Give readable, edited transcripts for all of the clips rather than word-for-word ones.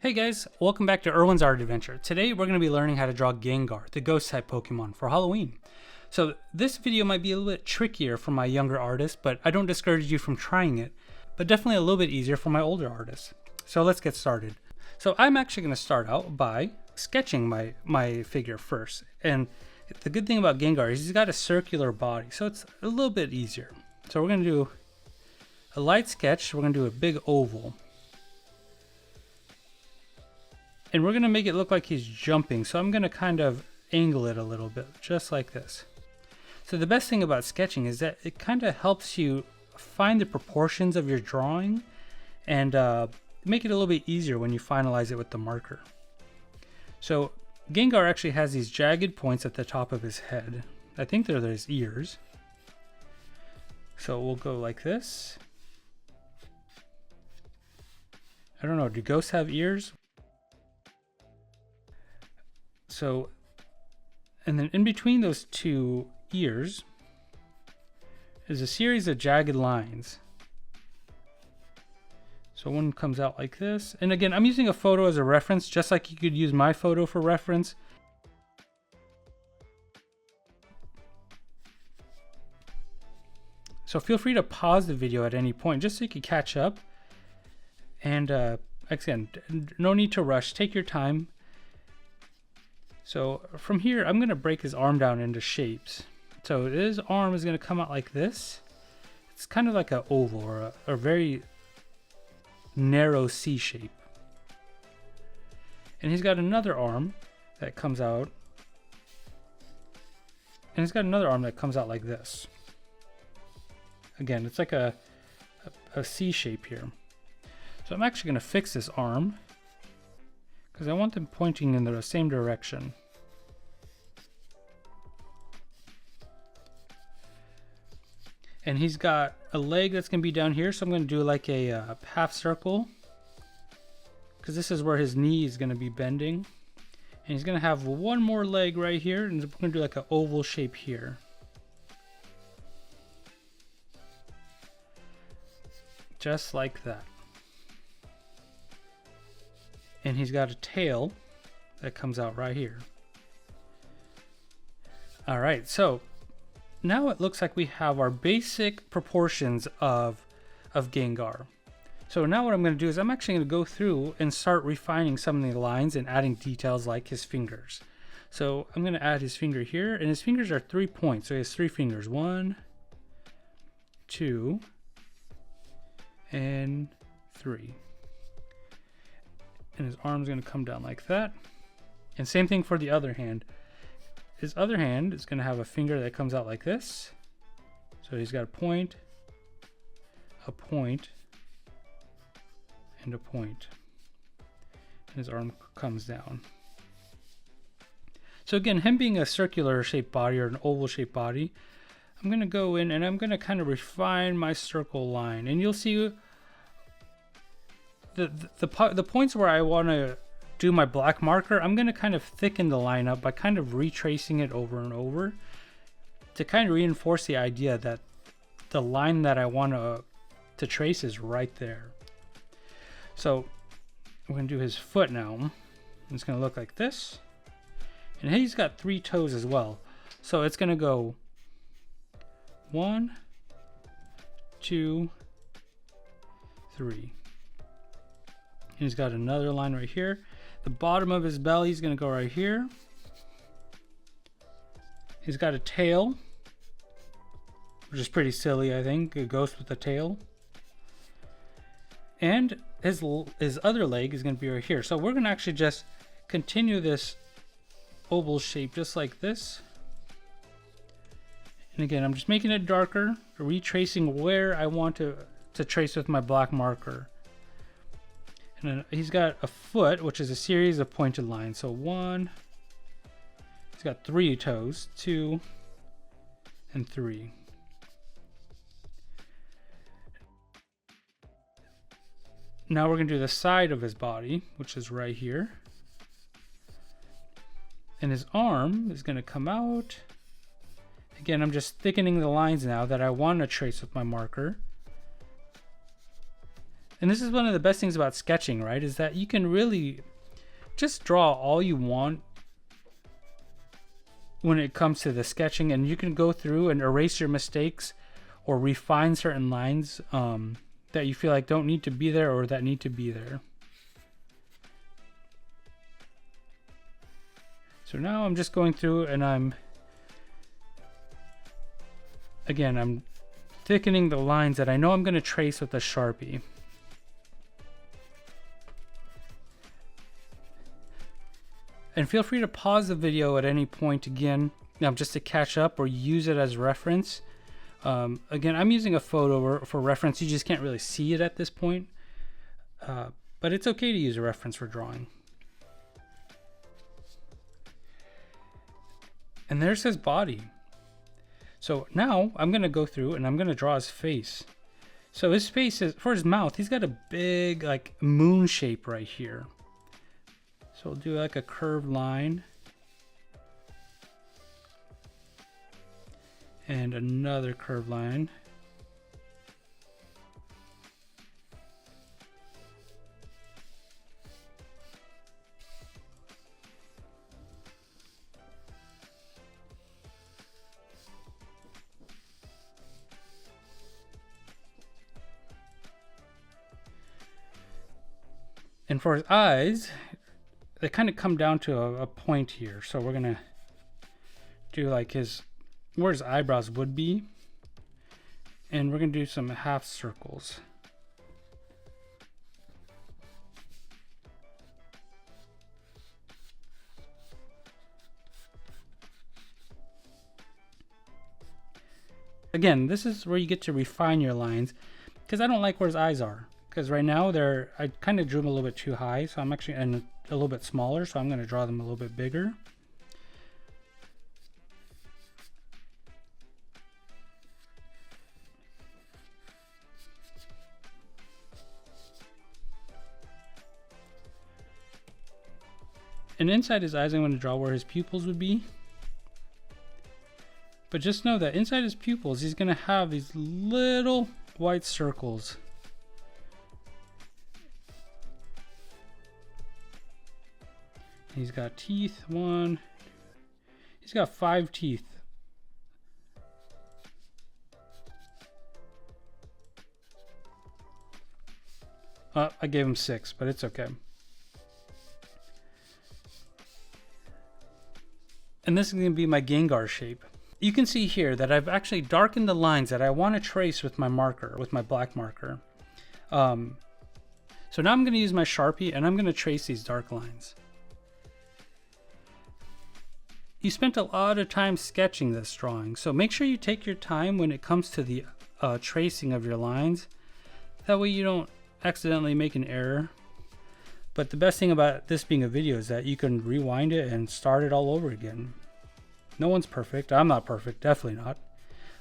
Hey guys, welcome back to Erwin's Art Adventure. Today we're going to be learning how to draw Gengar, the Ghost-type Pokémon, for Halloween. So this video might be a little bit trickier for my younger artists, but I don't discourage you from trying it, but definitely a little bit easier for my older artists. So let's get started. So I'm actually going to start out by sketching my figure first. And the good thing about Gengar is he's got a circular body, so it's a little bit easier. So we're going to do a light sketch, we're going to do a big oval. And we're going to make it look like he's jumping, so I'm going to kind of angle it a little bit, just like this. So the best thing about sketching is that it kind of helps you find the proportions of your drawing and make it a little bit easier when you finalize it with the marker. So Gengar actually has these jagged points at the top of his head. I think they're his ears. So we'll go like this. I don't know, do ghosts have ears? So, and then in between those two ears is a series of jagged lines. So one comes out like this. And again, I'm using a photo as a reference, just like you could use my photo for reference. So feel free to pause the video at any point, just so you can catch up. And again, no need to rush, take your time. So from here, I'm going to break his arm down into shapes. So his arm is going to come out like this. It's kind of like an oval or a very narrow C shape. And he's got another arm that comes out. And he's got another arm that comes out like this. Again, it's like a C shape here. So I'm actually going to fix this arm, because I want them pointing in the same direction. And he's got a leg that's going to be down here, so I'm going to do like a half circle, because this is where his knee is going to be bending. And he's going to have one more leg right here, and we're going to do like an oval shape here. Just like that. And he's got a tail that comes out right here. All right, so now it looks like we have our basic proportions of Gengar. So now what I'm going to do is I'm actually going to go through and start refining some of the lines and adding details like his fingers. So I'm going to add his finger here, and his fingers are 3 points. So he has 3 fingers, 1, 2, and 3. And his arm's going to come down like that. And same thing for the other hand. His other hand is going to have a finger that comes out like this. So he's got a point, and a point. And his arm comes down. So again, him being a circular shaped body or an oval shaped body, I'm going to go in and I'm going to kind of refine my circle line. And you'll see the points where I want to do my black marker, I'm going to kind of thicken the line up by kind of retracing it over and over to kind of reinforce the idea that the line that I want to trace is right there. So we're going to do his foot now. It's going to look like this. And he's got 3 toes as well. So it's going to go 1, 2, 3. And he's got another line right here. The bottom of his belly is going to go right here. He's got a tail, which is pretty silly, I think. A ghost with a tail. And his other leg is going to be right here. So we're going to actually just continue this oval shape just like this. And again, I'm just making it darker, retracing where I want to trace with my black marker. And then he's got a foot, which is a series of pointed lines. So 1, he's got 3 toes, 2, and 3. Now we're going to do the side of his body, which is right here. And his arm is going to come out. Again, I'm just thickening the lines now that I want to trace with my marker. And this is one of the best things about sketching, right? Is that you can really just draw all you want when it comes to the sketching, and you can go through and erase your mistakes or refine certain lines that you feel like don't need to be there or that need to be there. So now I'm just going through and I'm thickening the lines that I know I'm going to trace with a Sharpie. And feel free to pause the video at any point again, just to catch up or use it as reference. Again, I'm using a photo for reference. You just can't really see it at this point. But it's okay to use a reference for drawing. And there's his body. So now I'm going to go through and I'm going to draw his face. So his face is, for his mouth, he's got a big like moon shape right here. So we'll do like a curved line. And another curved line. And for his eyes, they kind of come down to a point here. So we're gonna do like where his eyebrows would be. And we're gonna do some half circles. Again, this is where you get to refine your lines, because I don't like where his eyes are. Because right now I kind of drew them a little bit too high, so I'm actually a little bit smaller, so I'm going to draw them a little bit bigger. And inside his eyes, I'm going to draw where his pupils would be. But just know that inside his pupils, he's going to have these little white circles. He's got teeth, he's got 5 teeth. I gave him 6, but it's okay. And this is going to be my Gengar shape. You can see here that I've actually darkened the lines that I want to trace with my marker, with my black marker. So now I'm going to use my Sharpie and I'm going to trace these dark lines. You spent a lot of time sketching this drawing, so make sure you take your time when it comes to the tracing of your lines. That way you don't accidentally make an error. But the best thing about this being a video is that you can rewind it and start it all over again. No one's perfect. I'm not perfect, definitely not.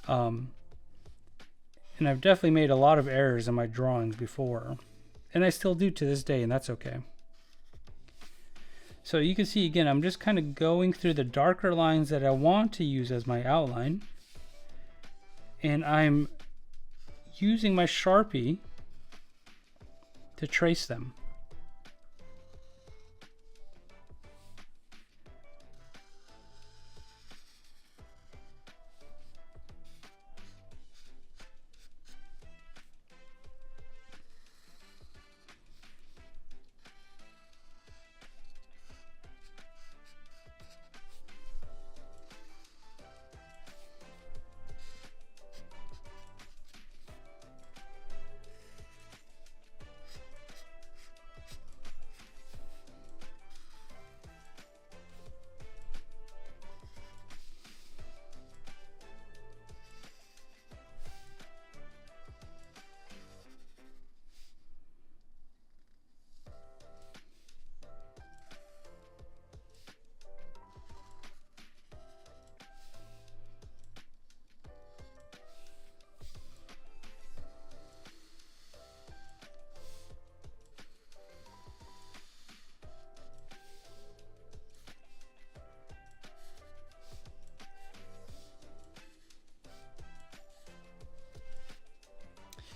And I've definitely made a lot of errors in my drawings before. And I still do to this day, and that's okay. So you can see again, I'm just kind of going through the darker lines that I want to use as my outline. And I'm using my Sharpie to trace them.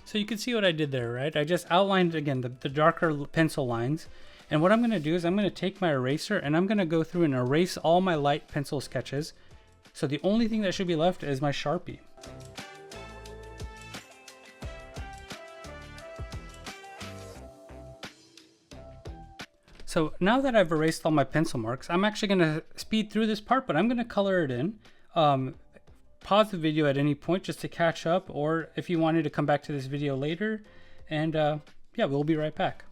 So you can see what I did there, right? I just outlined, again, the darker pencil lines. And what I'm going to do is I'm going to take my eraser and I'm going to go through and erase all my light pencil sketches. So the only thing that should be left is my Sharpie. So now that I've erased all my pencil marks, I'm actually going to speed through this part, but I'm going to color it in. Pause the video at any point just to catch up, or if you wanted to come back to this video later. And yeah, we'll be right back.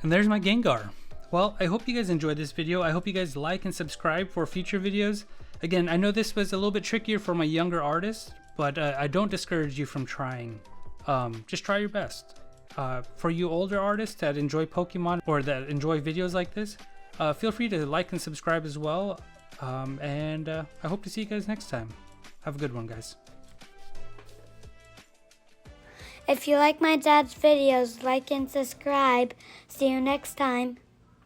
And there's my Gengar. Well, I hope you guys enjoyed this video. I hope you guys like and subscribe for future videos. Again, I know this was a little bit trickier for my younger artists, but I don't discourage you from trying. Just try your best. For you older artists that enjoy Pokemon or that enjoy videos like this, feel free to like and subscribe as well. And I hope to see you guys next time. Have a good one, guys. If you like my dad's videos, like and subscribe. See you next time.